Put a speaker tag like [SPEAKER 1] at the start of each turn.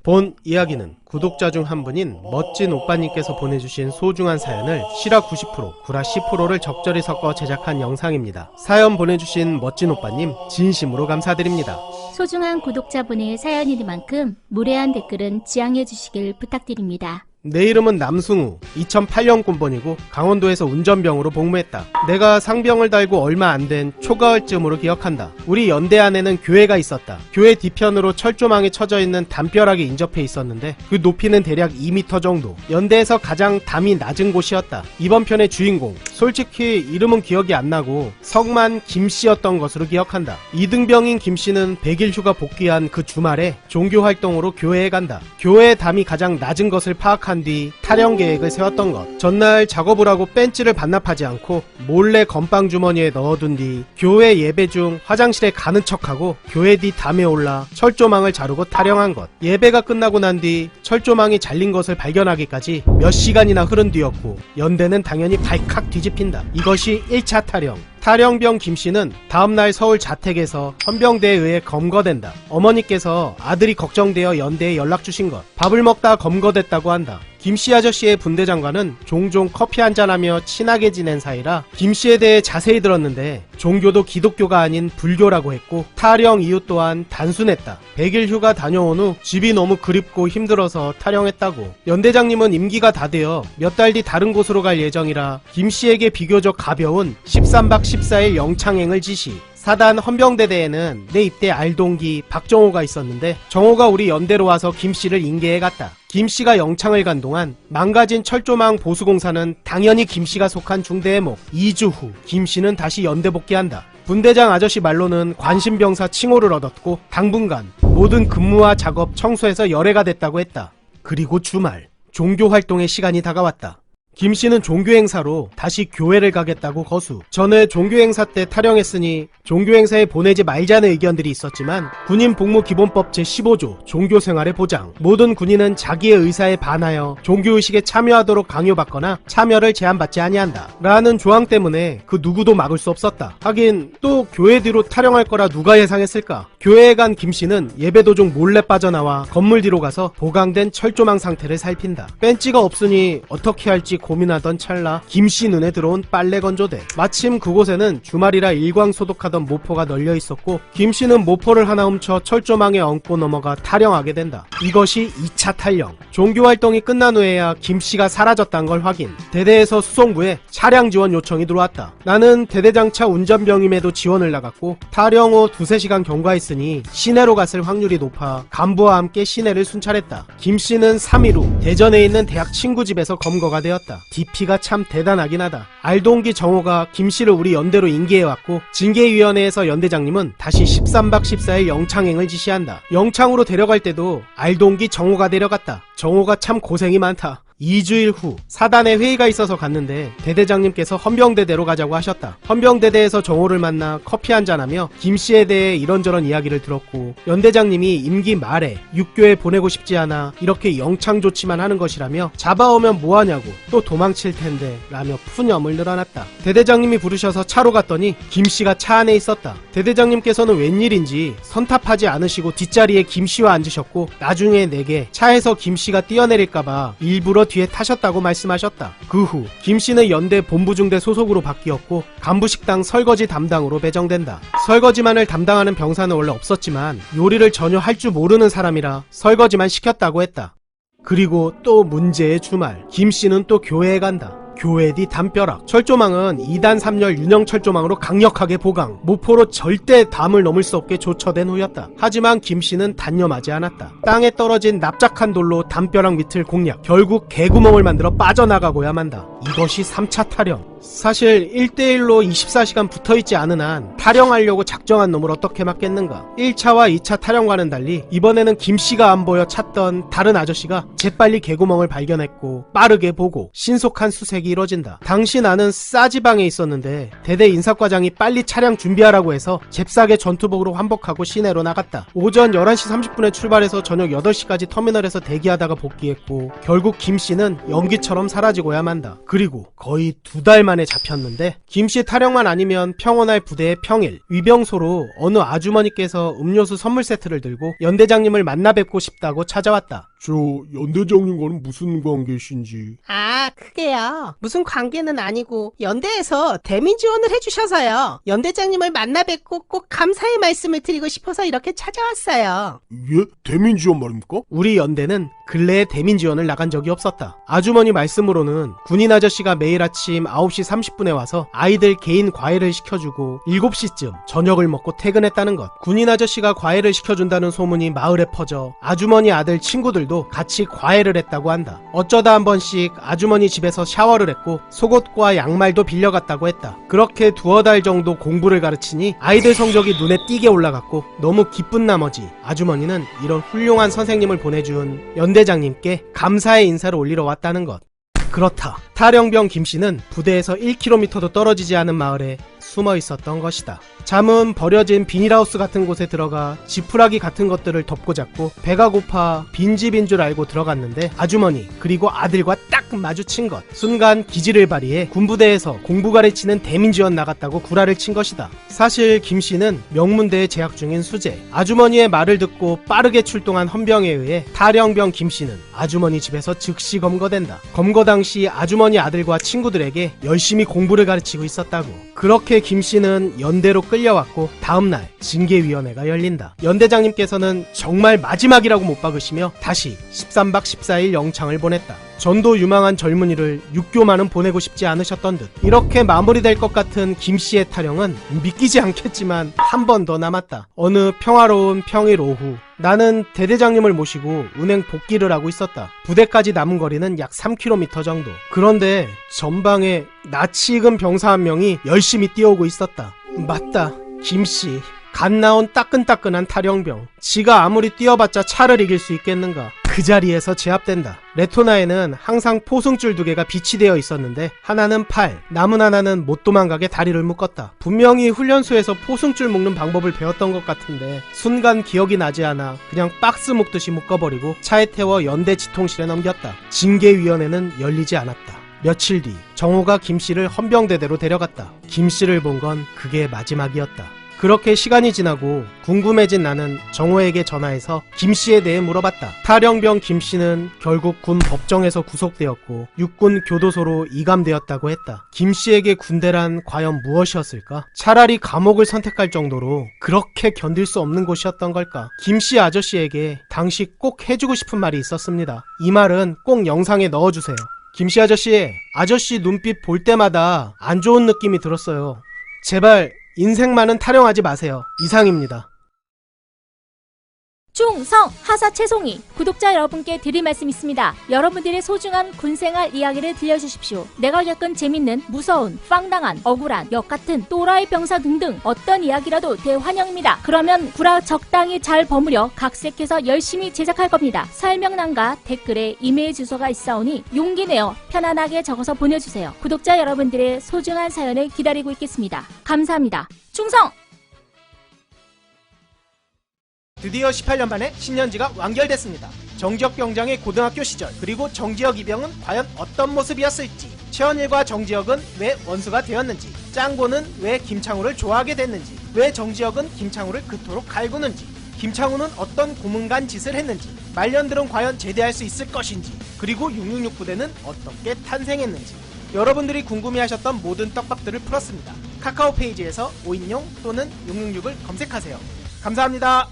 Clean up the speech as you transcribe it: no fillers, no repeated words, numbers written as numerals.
[SPEAKER 1] 본 이야기는 구독자 중 한 분인 멋진 오빠님께서 보내주신 소중한 사연을 실화 90%, 구라 10%를 적절히 섞어 제작한 영상입니다. 사연 보내주신 멋진 오빠님 진심으로 감사드립니다.
[SPEAKER 2] 소중한 구독자분의 사연이니만큼 무례한 댓글은 지양해 주시길 부탁드립니다.
[SPEAKER 1] 내 이름은 남승우, 2008년 꼰본이고 강원도에서 운전병으로 복무했다. 내가 상병을 달고 얼마 안 된 초가을쯤으로 기억한다. 우리 연대 안에는 교회가 있었다. 교회 뒤편으로 철조망에 쳐져 있는 담벼락에 인접해 있었는데 그 높이는 대략 2m 정도. 연대에서 가장 담이 낮은 곳이었다. 이번 편의 주인공, 솔직히 이름은 기억이 안 나고 성만 김씨였던 것으로 기억한다. 이등병인 김씨는 100일 휴가 복귀한 그 주말에 종교활동으로 교회에 간다. 교회의 담이 가장 낮은 것을 파악한 뒤 타령 계획을 세웠던 것. 전날 작업을 하고 벤치를 반납하지 않고 몰래 건빵 주머니에 넣어둔 뒤 교회 예배 중 화장실에 가는 척하고 교회 뒤 담에 올라 철조망을 자르고 타령한 것. 예배가 끝나고 난 뒤 철조망이 잘린 것을 발견하기까지 몇 시간이나 흐른 뒤였고 연대는 당연히 발칵 뒤집힌다. 이것이 1차 타령. 타령병 김씨는 다음날 서울 자택에서 헌병대에 의해 검거된다. 어머니께서 아들이 걱정되어 연대에 연락주신 것. 밥을 먹다 검거됐다고 한다. 김씨 아저씨의 분대장과는 종종 커피 한잔하며 친하게 지낸 사이라 김씨에 대해 자세히 들었는데 종교도 기독교가 아닌 불교라고 했고 타령 이유 또한 단순했다. 100일 휴가 다녀온 후 집이 너무 그립고 힘들어서 타령했다고. 연대장님은 임기가 다 되어 몇 달 뒤 다른 곳으로 갈 예정이라 김씨에게 비교적 가벼운 13박 14일 영창행을 지시. 사단 헌병대대에는 내 입대 알동기 박정호가 있었는데 정호가 우리 연대로 와서 김씨를 인계해 갔다. 김씨가 영창을 간 동안 망가진 철조망 보수공사는 당연히 김씨가 속한 중대해목. 2주 후 김씨는 다시 연대 복귀한다. 분대장 아저씨 말로는 관심병사 칭호를 얻었고 당분간 모든 근무와 작업 청소에서 열애가 됐다고 했다. 그리고 주말 종교활동의 시간이 다가왔다. 김씨는 종교행사로 다시 교회를 가겠다고 거수. 전에 종교행사 때 타령했으니 종교행사에 보내지 말자는 의견들이 있었지만 군인복무기본법 제15조 종교생활의 보장. 모든 군인은 자기의 의사에 반하여 종교의식에 참여하도록 강요받거나 참여를 제한받지 아니한다 라는 조항 때문에 그 누구도 막을 수 없었다. 하긴 또 교회 뒤로 타령할 거라 누가 예상했을까. 교회에 간 김씨는 예배 도중 몰래 빠져나와 건물 뒤로 가서 보강된 철조망 상태를 살핀다. 벤치가 없으니 어떻게 할지 고민하던 찰나 김씨 눈에 들어온 빨래 건조대. 마침 그곳에는 주말이라 일광 소독하던 모포가 널려 있었고 김씨는 모포를 하나 훔쳐 철조망에 얹고 넘어가 타령하게 된다. 이것이 2차 타령. 종교활동이 끝난 후에야 김씨가 사라졌단 걸 확인. 대대에서 수송부에 차량 지원 요청이 들어왔다. 나는 대대장차 운전병임에도 지원을 나갔고 타령 후 2-3시간 경과했으니 시내로 갔을 확률이 높아 간부와 함께 시내를 순찰했다. 김씨는 3일 후 대전에 있는 대학 친구 집에서 검거가 되었다. DP가 참 대단하긴 하다. 알동기 정호가 김씨를 우리 연대로 인계해왔고 징계위원회에서 연대장님은 다시 13박 14일 영창행을 지시한다. 영창으로 데려갈 때도 알동기 정호가 데려갔다. 정호가 참 고생이 많다. 2주일 후 사단에 회의가 있어서 갔는데 대대장님께서 헌병대대로 가자고 하셨다. 헌병대대에서 정호를 만나 커피 한잔하며 김씨에 대해 이런저런 이야기를 들었고 연대장님이 임기 말에 육교에 보내고 싶지 않아 이렇게 영창 조치만 하는 것이라며 잡아오면 뭐하냐고 또 도망칠 텐데 라며 푸념을 늘어놨다. 대대장님이 부르셔서 차로 갔더니 김씨가 차 안에 있었다. 대대장님께서는 웬일인지 선탑하지 않으시고 뒷자리에 김씨와 앉으셨고 나중에 내게 차에서 김씨가 뛰어내릴까봐 일부러 뒤에 타셨다고 말씀하셨다. 그 후 김씨는 연대 본부중대 소속으로 바뀌었고 간부식당 설거지 담당으로 배정된다. 설거지만을 담당하는 병사는 원래 없었지만 요리를 전혀 할 줄 모르는 사람이라 설거지만 시켰다고 했다. 그리고 또 문제의 주말. 김씨는 또 교회에 간다. 교회 뒤 담벼락. 철조망은 2단 3열 윤형 철조망으로 강력하게 보강. 모포로 절대 담을 넘을 수 없게 조처된 후였다. 하지만 김씨는 단념하지 않았다. 땅에 떨어진 납작한 돌로 담벼락 밑을 공략. 결국 개구멍을 만들어 빠져나가고야 만다. 이것이 3차 타령. 사실 1대1로 24시간 붙어있지 않은 한 타령하려고 작정한 놈을 어떻게 막겠는가. 1차와 2차 타령과는 달리 이번에는 김씨가 안 보여 찾던 다른 아저씨가 재빨리 개구멍을 발견했고 빠르게 보고 신속한 수색이 이뤄진다. 당시 나는 싸지방에 있었는데 대대 인사과장이 빨리 차량 준비하라고 해서 잽싸게 전투복으로 환복하고 시내로 나갔다. 오전 11시 30분에 출발해서 저녁 8시까지 터미널에서 대기하다가 복귀했고 결국 김씨는 연기처럼 사라지고야 만다. 그리고 거의 2달 만에 잡혔는데 김씨 타령만 아니면 평온할 부대의 평일, 위병소로 어느 아주머니께서 음료수 선물 세트를 들고 연대장님을 만나 뵙고 싶다고 찾아왔다.
[SPEAKER 3] 저 연대장님과는 무슨 관계신지.
[SPEAKER 4] 아, 그게요. 무슨 관계는 아니고 연대에서 대민 지원을 해주셔서요. 연대장님을 만나 뵙고 꼭 감사의 말씀을 드리고 싶어서 이렇게 찾아왔어요.
[SPEAKER 3] 예? 대민지원 말입니까?
[SPEAKER 1] 우리 연대는 근래에 대민 지원을 나간 적이 없었다. 아주머니 말씀으로는 군인 아저씨가 매일 아침 9시 30분에 와서 아이들 개인 과외를 시켜주고 7시쯤 저녁을 먹고 퇴근했다는 것. 군인 아저씨가 과외를 시켜준다는 소문이 마을에 퍼져 아주머니 아들 친구들도 같이 과외를 했다고 한다. 어쩌다 한 번씩 아주머니 집에서 샤워를 했고 속옷과 양말도 빌려갔다고 했다. 그렇게 두어 달 정도 공부를 가르치니 아이들 성적이 눈에 띄게 올라갔고 너무 기쁜 나머지 아주머니는 이런 훌륭한 선생님을 보내준 연대장님께 감사의 인사를 올리러 왔다는 것. 그렇다. 타령병 김씨는 부대에서 1km도 떨어지지 않은 마을에 숨어 있었던 것이다. 잠은 버려진 비닐하우스 같은 곳에 들어가 지푸라기 같은 것들을 덮고 잤고 배가 고파 빈집인 줄 알고 들어갔는데 아주머니 그리고 아들과 딱 마주친 것. 순간 기지를 발휘해 군부대에서 공부 가르치는 대민지원 나갔다고 구라를 친 것이다. 사실 김씨는 명문대에 재학 중인 수재. 아주머니의 말을 듣고 빠르게 출동한 헌병에 의해 타령병 김씨는 아주머니 집에서 즉시 검거된다. 검거 당시 아주머니 아들과 친구들에게 열심히 공부를 가르치고 있었다고. 그렇게 김씨는 연대로 끌려왔고 다음날 징계위원회가 열린다. 연대장님께서는 정말 마지막이라고 못 박으시며 다시 13박 14일 영창을 보냈다. 전도 유망한 젊은이를 육교만은 보내고 싶지 않으셨던 듯. 이렇게 마무리될 것 같은 김씨의 타령은 믿기지 않겠지만 한 번 더 남았다. 어느 평화로운 평일 오후 나는 대대장님을 모시고 운행 복귀를 하고 있었다. 부대까지 남은 거리는 약 3km 정도. 그런데 전방에 낯이 익은 병사 한 명이 열심히 뛰어오고 있었다. 맞다, 김씨. 갓 나온 따끈따끈한 타령병. 지가 아무리 뛰어봤자 차를 이길 수 있겠는가. 그 자리에서 제압된다. 레토나에는 항상 포승줄 2개가 비치되어 있었는데 하나는 팔, 남은 하나는 못 도망가게 다리를 묶었다. 분명히 훈련소에서 포승줄 묶는 방법을 배웠던 것 같은데 순간 기억이 나지 않아 그냥 박스 묶듯이 묶어버리고 차에 태워 연대 지통실에 넘겼다. 징계위원회는 열리지 않았다. 며칠 뒤 정호가 김씨를 헌병대대로 데려갔다. 김씨를 본 건 그게 마지막이었다. 그렇게 시간이 지나고 궁금해진 나는 정호에게 전화해서 김씨에 대해 물어봤다. 타령병 김씨는 결국 군 법정에서 구속되었고 육군 교도소로 이감되었다고 했다. 김씨에게 군대란 과연 무엇이었을까? 차라리 감옥을 선택할 정도로 그렇게 견딜 수 없는 곳이었던 걸까? 김씨 아저씨에게 당시 꼭 해주고 싶은 말이 있었습니다. 이 말은 꼭 영상에 넣어주세요. 김씨 아저씨 눈빛 볼 때마다 안 좋은 느낌이 들었어요. 제발 인생만은 타령하지 마세요. 이상입니다.
[SPEAKER 2] 충성 하사 최송이 구독자 여러분께 드릴 말씀 있습니다. 여러분들의 소중한 군생활 이야기를 들려주십시오. 내가 겪은 재밌는, 무서운, 빵당한, 억울한, 역같은 또라이 병사 등등 어떤 이야기라도 대환영입니다. 그러면 구라 적당히 잘 버무려 각색해서 열심히 제작할 겁니다. 설명란과 댓글에 이메일 주소가 있사오니 용기 내어 편안하게 적어서 보내주세요. 구독자 여러분들의 소중한 사연을 기다리고 있겠습니다. 감사합니다. 충성!
[SPEAKER 1] 드디어 18년 만에 신년지가 완결됐습니다. 정지혁 병장의 고등학교 시절 그리고 정지혁 이병은 과연 어떤 모습이었을지, 최원일과 정지혁은 왜 원수가 되었는지, 짱보는 왜 김창우를 좋아하게 됐는지, 왜 정지혁은 김창우를 그토록 갈구는지, 김창우는 어떤 고문간 짓을 했는지, 말년들은 과연 제대할 수 있을 것인지, 그리고 666 부대는 어떻게 탄생했는지 여러분들이 궁금해하셨던 모든 떡밥들을 풀었습니다. 카카오 페이지에서 5인용 또는 666을 검색하세요. 감사합니다.